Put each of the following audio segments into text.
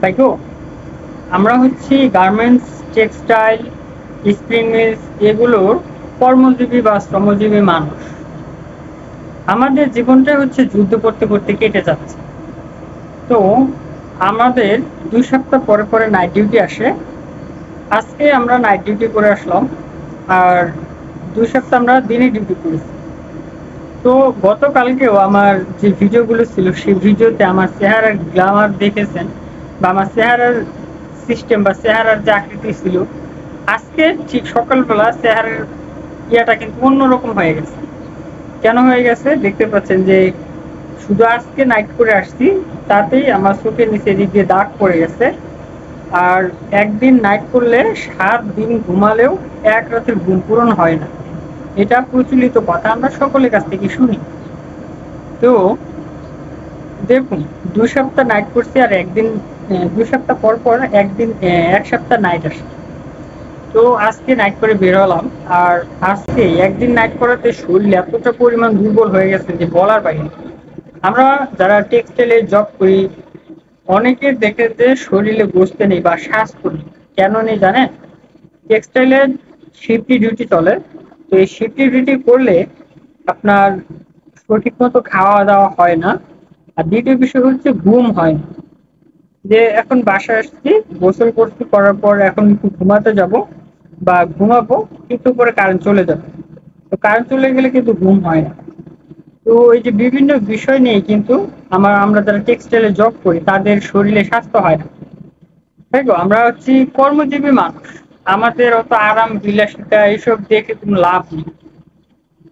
তাই তো আমরা হচ্ছি গার্মেন্টস, টেক্সটাইল, স্প্রিং মিলস এগুলোর কর্মজীবী বা শ্রমজীবী মানুষ। আমাদের জীবনটা হচ্ছে যুদ্ধ করতে করতে কেটে যাচ্ছে। তো আমাদের 2 সপ্তাহ পরে পরে নাইট ডিউটি আসে। আজকে আমরা নাইট ডিউটি করে আসলাম, আর 2 সপ্তাহ আমরা দিনে ডিউটি করেছি। তো গতকালকেও আমার যে ভিডিওগুলো ছিল সেই ভিডিওতে আমার চেহারার গ্ল্যামার দেখেছেন, বা আমার চেহারার সিস্টেম বা চেহারার যে আকৃতি ছিল, আজকে ঠিক সকালবেলা চেহারার ইয়াটা কিন্তু অন্যরকম হয়ে গেছে। কেন হয়ে গেছে দেখতে পাচ্ছেন যে শুধু আজকে নাইট করে আসছি, তাতেই আমার চোখের নিচে এদিক দিয়ে দাগ পড়ে গেছে। আর একদিন নাইট করলে 7 দিন ঘুমালেও এক রাতের ঘুম পূরণ হয় না, এটা প্রচলিত কথা, আমরা সকলের কাছ থেকে শুনি। তো দেখুন, 2 সপ্তাহ নাইট করছি আর একদিন 2 সপ্তাহ পর পর একদিন 1 সপ্তাহ নাইট আসে। তো আজকে নাইট করে বের হলাম, আর আজকে একদিন নাইট করাতে শরীর এতটা পরিমাণ দুর্বল হয়ে গেছে যে বলার বাইরে। আমরা যারা টেক্সটাইলে জব করি, অনেকের দেখে যে শরীরে বসতে নেই বা স্বাস্থ্য নেই। কেন নেই জানেন? টেক্সটাইলে শিফটি ডিউটি চলে। তো এই শিফটি ডিউটি করলে আপনার সঠিক মতো খাওয়া দাওয়া হয় না, আর দ্বিতীয় বিষয় হচ্ছে ঘুম হয় না। যে এখন বাসায় আসছি, গোসল করছি, করার পর এখন একটু ঘুমাতে যাব বা ঘুমাবো, একটু পরে কারেন্ট চলে যাবে। তো কারেন্ট চলে গেলে কিন্তু ঘুম হয় না। তো এই যে বিভিন্ন বিষয় নিয়ে কিন্তু আমরা যারা টেক্সটাইলে জব করি তাদের শরীরে স্বাস্থ্য হয় না। তাই তো আমরা হচ্ছি কর্মজীবী মানুষ, আমাদের অত আরাম বিলাসিতা এইসব দেখে কোনো লাভ নেই।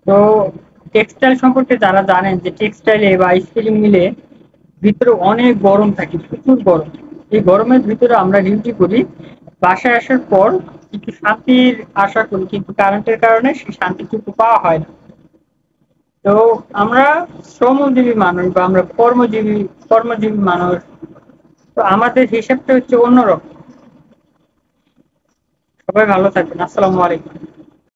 তো টেক্সটাইল সম্পর্কে যারা জানেন যে টেক্সটাইলে বা স্পিনিং মিলে ভিতরে অনেক গরম থাকে, প্রচুর গরম। এই গরমের ভিতরে আমরা ডিউটি করি, বাসায় আসার পর একটু শান্তির আশা করি, কিন্তু কারেন্টের কারণে সেই শান্তিটুকু পাওয়া হয় না। তো আমরা শ্রমজীবী মানুষ বা আমরা কর্মজীবী মানুষ। তো আমাদের হিসাবটা হচ্ছে অন্যরকম। সবাই ভালো থাকবেন। আসসালামু আলাইকুম।